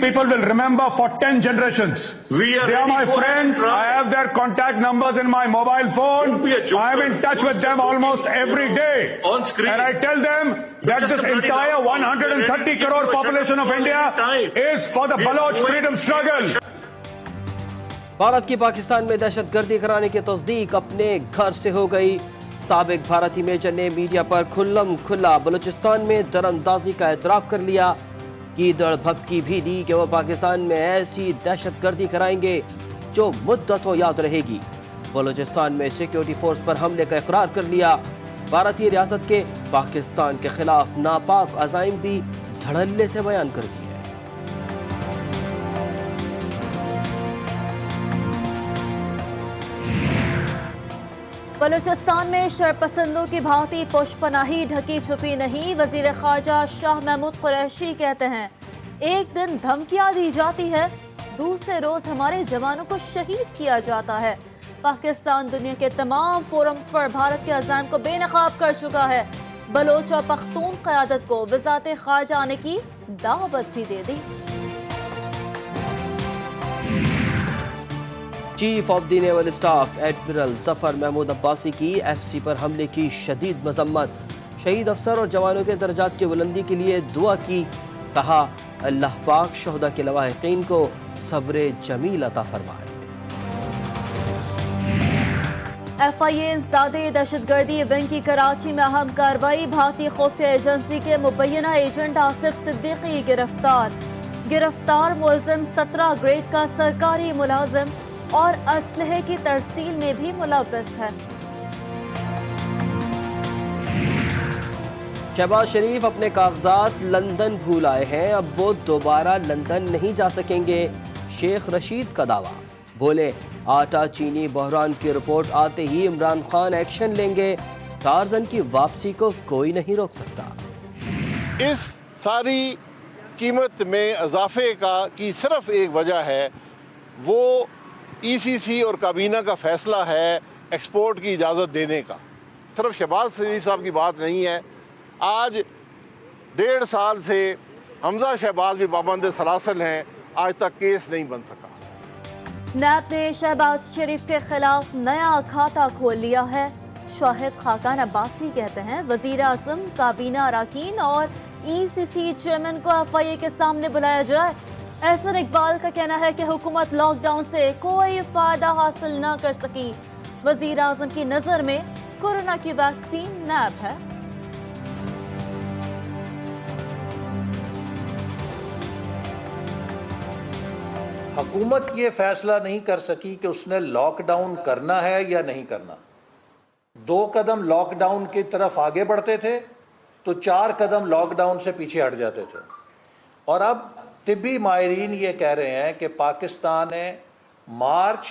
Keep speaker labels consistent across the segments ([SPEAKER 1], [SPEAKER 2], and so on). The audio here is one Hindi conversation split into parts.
[SPEAKER 1] people will remember for 10 generations.
[SPEAKER 2] We are
[SPEAKER 1] They are my
[SPEAKER 2] ready for
[SPEAKER 1] friends.
[SPEAKER 2] trial.
[SPEAKER 1] I have their contact numbers in my mobile phone.
[SPEAKER 2] Don't be a joker.
[SPEAKER 1] I am in touch with them almost every day.
[SPEAKER 2] On screen.
[SPEAKER 1] And I tell them that
[SPEAKER 2] just
[SPEAKER 1] this
[SPEAKER 2] a bloody
[SPEAKER 1] entire
[SPEAKER 2] round.
[SPEAKER 1] 130 crore population of India is for the Baloch freedom struggle.
[SPEAKER 3] Bharat की पाकिस्तान में दहशतगर्दी कराने की तस्दीक अपने घर से हो गई। साबिक भारतीय मेजर ने मीडिया पर खुल्लम खुल्ला बलूचिस्तान में दरअंदाजी का एतराफ़ कर लिया। कीदड़ भपकी भी दी कि वो पाकिस्तान में ऐसी दहशतगर्दी कराएंगे जो मुद्दतों याद रहेगी। बलूचिस्तान में सिक्योरिटी फोर्स पर हमले का इकरार कर लिया। भारतीय रियासत के पाकिस्तान के खिलाफ नापाक अज़ाइम भी धड़ल्ले से बयान कर दिए।
[SPEAKER 4] बलूचिस्तान में शरपसंदों की भांति पुष्पनाही ढकी छुपी नहीं। वजीर खारजा शाह महमूद कुरैशी कहते हैं, एक दिन धमकियां दी जाती है, दूसरे रोज हमारे जवानों को शहीद किया जाता है। पाकिस्तान दुनिया के तमाम फोरम्स पर भारत के अज़ाइम को बेनकाब कर चुका है। बलोच और पख्तून क़यादत को वज़ारत खारजा आने की दावत भी दे दी।
[SPEAKER 3] Chief of the naval staff admiral Zafar Mahmood Abbasi की एफसी पर हमले की शदीद मजम्मत। शहीद अफसर और जवानों के दर्जात की बुलंदी के लिए दुआ की। कहा, अल्लाह पाक शहदा के लवाहिकीन को सब्र जमील अता फरमाए।
[SPEAKER 4] FIA इंसदादे दहशतगर्दी विंग की कराची में अहम कार्रवाई। भारतीय खुफिया एजेंसी के मुबैना एजेंट आसिफ सिद्दीकी गिरफ्तार मुलजिम 17 ग्रेड का सरकारी मुलाजिम और असलहे की तरसील में भी मुलव्वस है।
[SPEAKER 3] शहबाज शरीफ अपने कागजात लंदन भूल आए हैं, अब वो दोबारा लंदन नहीं जा सकेंगे। शेख रशीद का दावा। बोले, आटा चीनी बहरान की रिपोर्ट आते ही इमरान खान एक्शन लेंगे। टार्जन की वापसी को कोई नहीं रोक सकता।
[SPEAKER 5] इस सारी कीमत में इजाफे की सिर्फ एक वजह है, वो ECC और काबीना का फैसला है एक्सपोर्ट की इजाज़त देने का। सिर्फ शहबाज शरीफ साहब की बात नहीं है। आज 1.5 साल से हमजा शहबाज भी पाबंद सलासल हैं, आज तक केस नहीं बन सका।
[SPEAKER 4] नैब ने शहबाज शरीफ के खिलाफ नया खाता खोल लिया है। शाहिद खाकान अब्बासी कहते हैं, वजीर आज़म, काबीना अरकान और ECC चेयरमैन को FIA के सामने बुलाया जाए। एहसन इकबाल का कहना है कि हुकूमत लॉकडाउन से कोई फायदा हासिल न कर सकी। वजीर आज़म की नजर में कोरोना की वैक्सीन नैब है।
[SPEAKER 6] हुकूमत ये फैसला नहीं कर सकी कि उसने लॉकडाउन करना है या नहीं करना। 2 कदम लॉकडाउन की तरफ आगे बढ़ते थे तो 4 कदम लॉकडाउन से पीछे हट जाते थे। और अब तिब्बी माहिरीन ये कह रहे हैं कि पाकिस्तान ने मार्च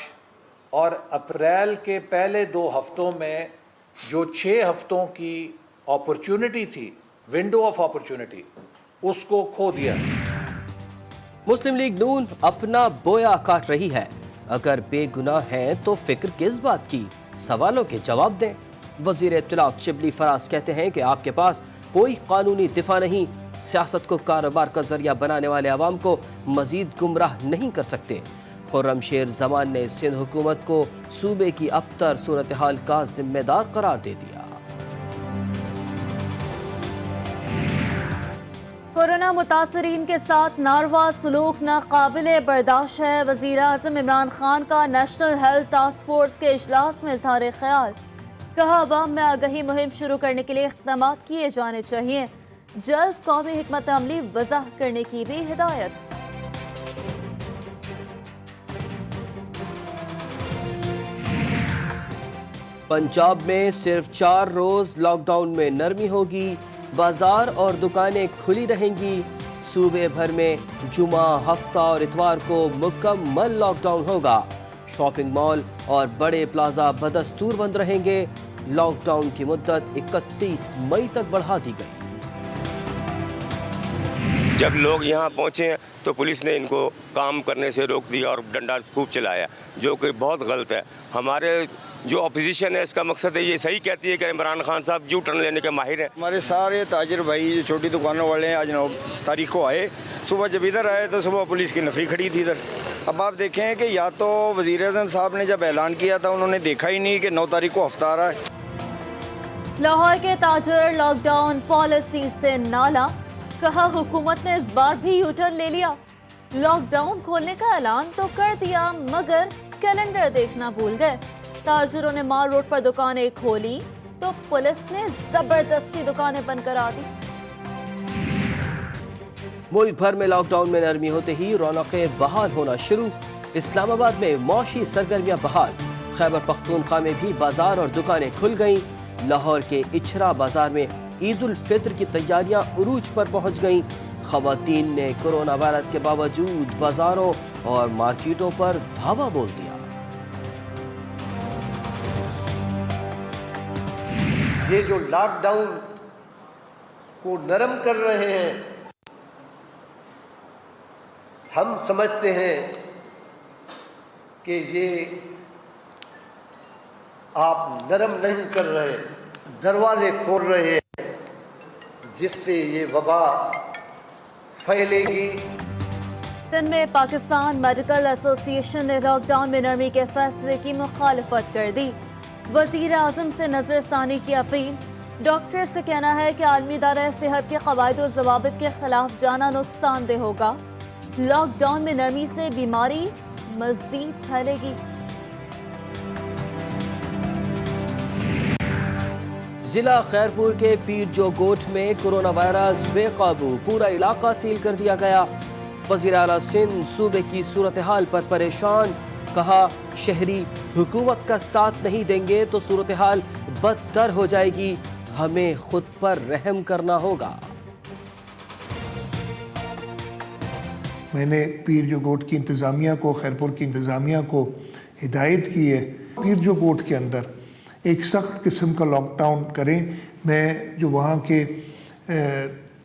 [SPEAKER 6] और अप्रैल के पहले 2 हफ्तों में जो 6 हफ्तों की अपॉर्चुनिटी थी, विंडो ऑफ अपॉर्चुनिटी, उसको खो दिया।
[SPEAKER 3] मुस्लिम लीग नून अपना बोया काट रही है। अगर बेगुनाह हैं तो फिक्र किस बात की, सवालों के जवाब दें। वजीर इत्तलात शिबली फराज कहते हैं कि आपके पास कोई कानूनी दिफा नहीं। सियासत को कारोबार का जरिया बनाने वाले अवाम को मजीद गुमराह नहीं कर सकते। खुर्रम शेर जमान ने सिंध हुकूमत को सूबे की अबतर सूरत हाल का जिम्मेदार करार दे दिया।
[SPEAKER 4] कोरोना मुतासरीन के साथ नारवा सलूक नाकाबिले बर्दाश्त है। वजीर आज़म इमरान खान का नेशनल हेल्थ टास्क फोर्स के इजलास में इज़हार ख्याल। कहा, अवाम में आगाही मुहिम शुरू करने के लिए इक़दाम किए जाने चाहिए। जल्द कौमी हिकमत अमली वज़ाह करने की भी हिदायत।
[SPEAKER 3] पंजाब में सिर्फ 4 रोज लॉकडाउन में नरमी होगी। बाजार और दुकानें खुली रहेंगी। सूबे भर में जुमा, हफ्ता और इतवार को मुकम्मल लॉकडाउन होगा। शॉपिंग मॉल और बड़े प्लाजा बदस्तूर बंद रहेंगे। लॉकडाउन की मुद्दत 31 मई तक बढ़ा दी गई।
[SPEAKER 2] जब लोग यहाँ पहुँचे तो पुलिस ने इनको काम करने से रोक दिया और डंडा खूब चलाया, जो कि बहुत गलत है। हमारे जो अपोजिशन है इसका मकसद है, ये सही कहती है कि इमरान खान साहब यू टर्न लेने के माहिर हैं।
[SPEAKER 7] हमारे सारे ताजिर भाई जो छोटी दुकानों वाले हैं आज 9 तारीख को आए, सुबह जब इधर आए तो सुबह पुलिस की नफरी खड़ी थी इधर। अब आप देखें कि या तो वज़ीर-ए-आज़म साहब ने जब ऐलान किया था उन्होंने देखा ही नहीं कि 9 तारीख को हफ्ता आ रहा है।
[SPEAKER 4] लाहौर के ताजर लॉकडाउन पॉलिसी से नाला, कहा हुकूमत ने इस बार भी यू टर्न ले लिया। लॉकडाउन खोलने का ऐलान तो कर दिया मगर कैलेंडर देखना भूल गए। ताजिरों ने माल रोड पर दुकानें खोली तो पुलिस ने जबरदस्ती दुकानें बंद करा दी।
[SPEAKER 3] मुल्क भर में लॉकडाउन में नरमी होते ही रौनकें बहाल होना शुरू। इस्लामाबाद में मौशी सरगर्मियां बहाल। खैबर पख्तूनख्वा में भी बाजार और दुकानें खुल गईं। लाहौर के इचरा बाजार में ईद उल फित्र की तैयारियां उरूज पर पहुंच गईं। खवातीन ने कोरोना वायरस के बावजूद बाजारों और मार्केटों पर धावा बोल दिया।
[SPEAKER 8] ये जो लॉकडाउन को नरम कर रहे हैं, हम समझते हैं कि ये आप नरम नहीं कर रहे, दरवाजे खोल रहे हैं जिससे ये वबा फैलेगी।
[SPEAKER 4] दिन में पाकिस्तान मेडिकल एसोसिएशन ने लॉकडाउन में नरमी के फैसले की मुखालफत कर दी। वजीर आजम से नजरसानी की अपील। डॉक्टर से कहना है कि आलमी इदारा सेहत के कवायद और ज़वाबित के खिलाफ जाना नुकसानदेह होगा। लॉकडाउन में नरमी से बीमारी मज़ीद फैलेगी।
[SPEAKER 3] जिला खैरपुर के पीर जो गोठ में कोरोना वायरस बेकाबू, पूरा इलाका सील कर दिया गया। वज़ीर आला सिंध सूबे की सूरत हाल पर परेशान, कहा शहरी हुकूमत का साथ नहीं देंगे तो सूरत हाल बदतर हो जाएगी, हमें खुद पर रहम करना होगा।
[SPEAKER 9] मैंने पीर जो गोट की इंतज़ामिया को, खैरपुर की इंतज़ामिया को हिदायत की है पीर जो गोट के अंदर एक सख्त किस्म का लॉकडाउन करें। मैं जो वहाँ के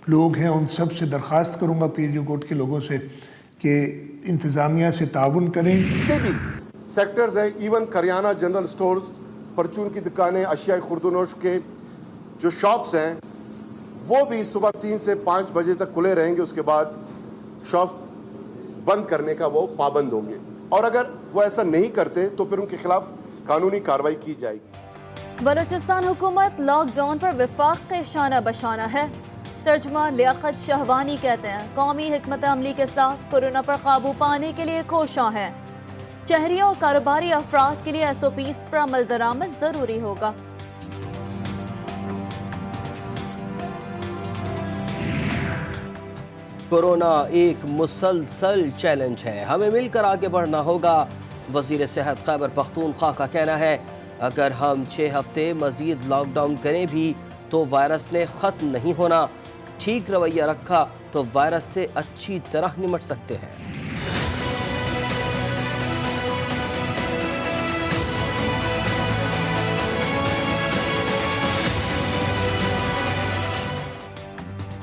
[SPEAKER 9] लोग हैं उन सब से दरख्वास्त करूँगा पीर जो गोट के लोगों से कि इंतज़ामिया से ताउन करें।
[SPEAKER 10] के भी सेक्टर्स हैं, इवन करियाना जनरल स्टोर्स, परचून की दुकानें, अशिया खुर्दनोश के जो शॉप्स हैं वो भी सुबह 3 से 5 बजे तक खुले रहेंगे। उसके बाद शॉप बंद करने का वो पाबंद होंगे और अगर वो ऐसा नहीं करते तो फिर उनके खिलाफ कानूनी कार्रवाई की जाएगी।
[SPEAKER 4] बलूचिस्तान हुकूमत लॉकडाउन पर विफाक का इशारा बशाना है। तर्जुमा लियाकत शहवानी कहते हैं कौमी हिकमत अमली के साथ कोरोना पर काबू पाने के लिए कोशां हैं। शहरियों और कारोबारी अफराद के लिए SOPs पर अमल दरामद जरूरी होगा।
[SPEAKER 3] कोरोना एक मुसलसल चैलेंज है, हमें मिलकर आगे बढ़ना होगा। वजीर सेहत खैबर पख्तूनख्वा का कहना है अगर हम 6 हफ्ते मजीद लॉकडाउन करें भी तो वायरस ने ख़त्म नहीं होना। ठीक रवैया रखा तो वायरस से अच्छी तरह निपट सकते हैं।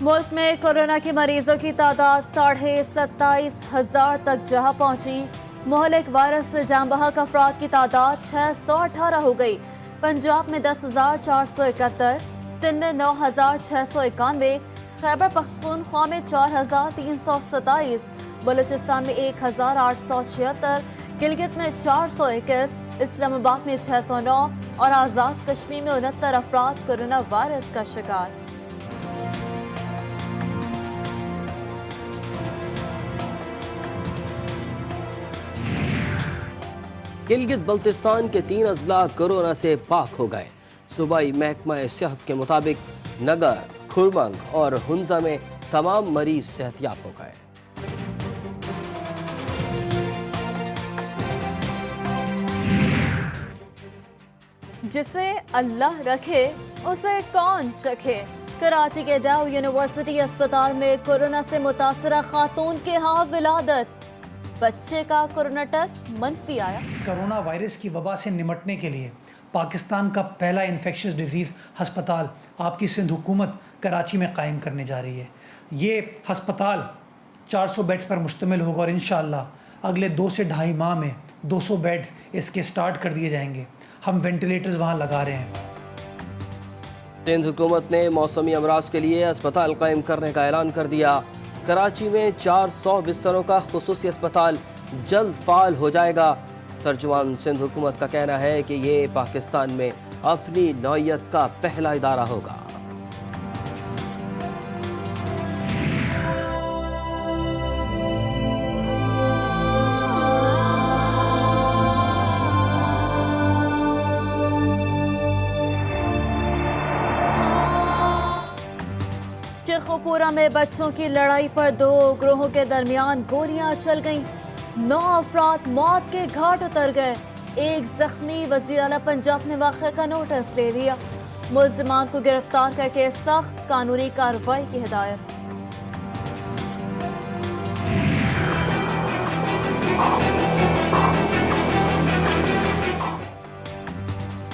[SPEAKER 4] मुल्क में कोरोना के मरीजों की तादाद 27,500 तक जहां पहुंची। मोहलिक वायरस से जान बहक अफराद की तादाद 618 हो गई। पंजाब में 10,471, सिंध में 9,691, खैबर पख्तूनख्वा में 4,327, बलूचिस्तान में 1,876, गिलगित में 421, इस्लामाबाद में 609 और आज़ाद कश्मीर में 69 अफराद कोरोना वायरस का शिकार।
[SPEAKER 3] गिलगित बल्तिस्तान के 3 अजला कोरोना से पाक हो गए। सूबाई महकमा सेहत के मुताबिक नगर, खुरमंग और हुंजा में तमाम मरीज सेहतयाब हो गए।
[SPEAKER 4] जिसे अल्लाह रखे उसे कौन चखे। कराची के डाउ यूनिवर्सिटी अस्पताल में कोरोना से मुतासरा खातून के यहाँ विलादत। बच्चे का कोरोना टेस्ट मनफी आया।
[SPEAKER 11] कोरोना वायरस की वबा से निपटने के लिए पाकिस्तान का पहला इन्फेक्शियस डिजीज़ अस्पताल आपकी सिंध हुकूमत कराची में कायम करने जा रही है। ये अस्पताल 400 बेड्स पर मुश्तमिल होगा और इंशाअल्लाह अगले 2 से ढाई माह में 200 बेड इसके स्टार्ट कर दिए जाएंगे। हम वेंटिलेटर्स वहाँ लगा रहे हैं।
[SPEAKER 3] सिंध हुकूमत ने मौसमी अमराज के लिए अस्पताल कायम करने का ऐलान कर दिया। कराची में 400 बिस्तरों का खुसूसी अस्पताल जल्द फाल हो जाएगा। तर्जुमान सिंध हुकूमत का कहना है कि ये पाकिस्तान में अपनी नौयत का पहला इदारा होगा।
[SPEAKER 4] शेखोपुरा में बच्चों की लड़ाई पर 2 ग्रोहों के दरमियान गोलियां चल गईं। 9 अफराद मौत के घाट उतर गए। एक जख्मी। वज़ीर आला पंजाब ने वाक़े का नोटिस ले लिया। मुल्ज़िमान को गिरफ्तार करके सख्त कानूनी कार्रवाई की हिदायत।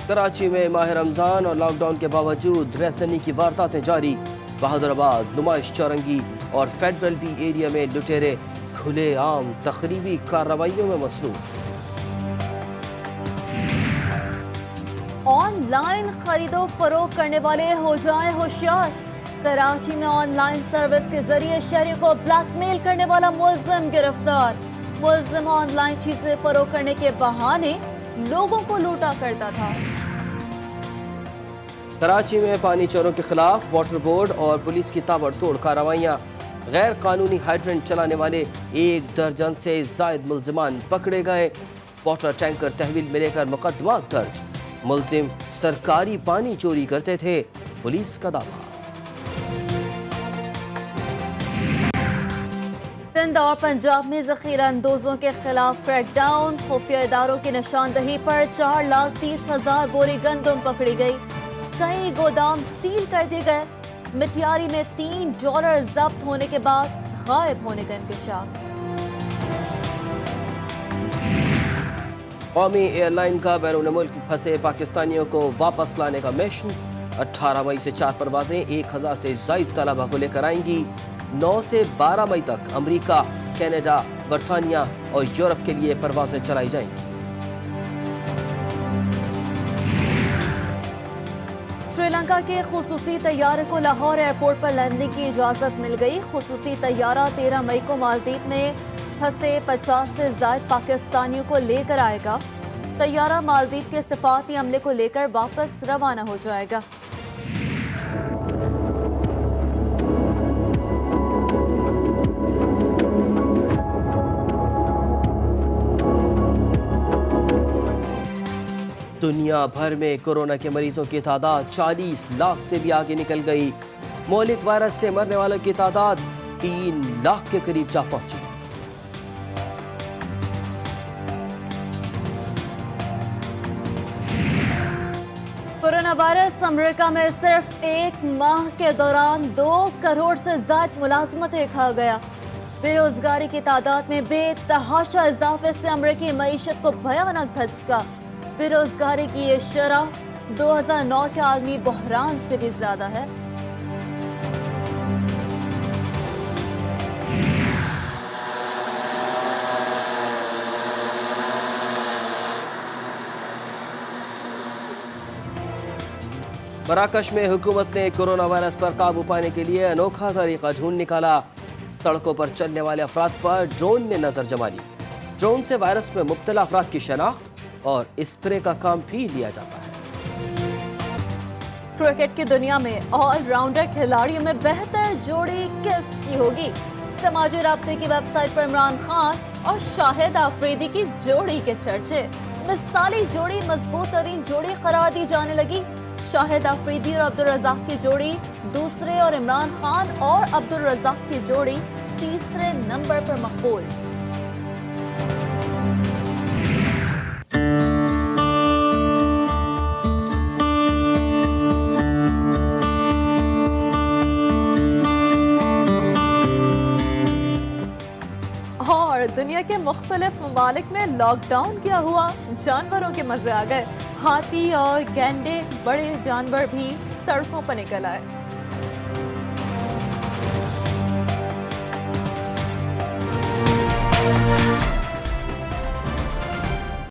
[SPEAKER 3] कराची में माह रमजान और लॉकडाउन के बावजूद रेसनी की वारदातें जारी। बहादुराबाद, नुमाइश चौरंगी और फेडरल बी एरिया में लुटेरे खुलेआम तखरीबी कार्रवाइयों में मसरूफ।
[SPEAKER 4] ऑनलाइन खरीदो फरोख्त करने वाले हो जाएं होशियार। कराची में ऑनलाइन सर्विस के जरिए शहरियों को ब्लैकमेल करने वाला मुल्जिम गिरफ्तार। मुल्जिम ऑनलाइन चीजें फरोख्त करने के बहाने लोगों को लूटा करता था।
[SPEAKER 3] कराची में पानी चोरों के खिलाफ वाटर बोर्ड और पुलिस की ताबड़तोड़ कार्रवाइयां। गैर कानूनी हाइड्रेंट चलाने वाले 1 दर्जन से जायद मुल्जिमान पकड़े गए। वाटर टैंकर तहवील में लेकर मुकदमा दर्ज। मुल्जिम सरकारी पानी चोरी करते थे, पुलिस का दावा।
[SPEAKER 4] सिंध और पंजाब में ज़ख़ीरा अंदोजों के खिलाफ क्रैकडाउन। खुफिया इदारों की निशानदही पर 4,30,000 बोरी गंदम पकड़ी गई। कई गोदाम सील कर दिए गए। मिटियारी में $3 जब्त होने के बाद गायब होने का इंकशाफ।
[SPEAKER 3] कौमी एयरलाइन का बैरून मुल्क फंसे पाकिस्तानियों को वापस लाने का मिशन। 18 मई से 4 परवाजें 1000 से ज़ायद तलबा को लेकर आएंगी। 9 से 12 मई तक अमेरिका, कनाडा, बरतानिया और यूरोप के लिए परवाजें चलाई जाएंगी।
[SPEAKER 4] श्रीलंका के खुसूसी तैयारे को लाहौर एयरपोर्ट पर लैंडिंग की इजाज़त मिल गई। खुसूसी तैयारा 13 मई को मालदीव में फंसे 50 से ज़ायद पाकिस्तानियों को लेकर आएगा। तैयारा मालदीव के सफारती अमले को लेकर वापस रवाना हो जाएगा।
[SPEAKER 3] दुनिया भर में कोरोना के मरीजों की तादाद 40 लाख से भी आगे निकल गई। मौलिक वायरस से मरने वालों की तादाद 3 लाख के करीब जा पहुंची।
[SPEAKER 4] कोरोना वायरस अमेरिका में सिर्फ 1 माह के दौरान 2 करोड़ से ज्यादा मुलाजमतें खा गया। बेरोजगारी की तादाद में बेतहाशा इजाफे से अमेरिकी मईशत को भयानक धचका। बेरोजगारी की ये शरह 2009 के आलमी बहरान से भी ज्यादा है।
[SPEAKER 3] मराकश में हुकूमत ने कोरोना वायरस पर काबू पाने के लिए अनोखा तरीका ढूंढ निकाला। सड़कों पर चलने वाले अफराद पर ड्रोन ने नजर जमा ली। ड्रोन से वायरस में मुब्तला अफराद की शनाख्त और स्प्रे का काम भी लिया जाता है।
[SPEAKER 4] क्रिकेट की दुनिया में ऑलराउंडर खिलाड़ियों में बेहतर जोड़ी किसकी होगी? समाजी राब्ते की वेबसाइट पर इमरान खान और शाहिद आफरीदी की जोड़ी के चर्चे। मिसाली जोड़ी, मजबूत तरीन जोड़ी करार दी जाने लगी। शाहिद आफरीदी और अब्दुल रज़ाक की जोड़ी दूसरे और इमरान खान और अब्दुल रज़ाक की जोड़ी तीसरे नंबर पर मकबूल। और दुनिया के मुख्तलिफ ममालिक में लॉकडाउन क्या हुआ? जानवरों के मजे आ गए। हाथी और गैंडे, बड़े जानवर भी सड़कों पर निकल आए।
[SPEAKER 3] है।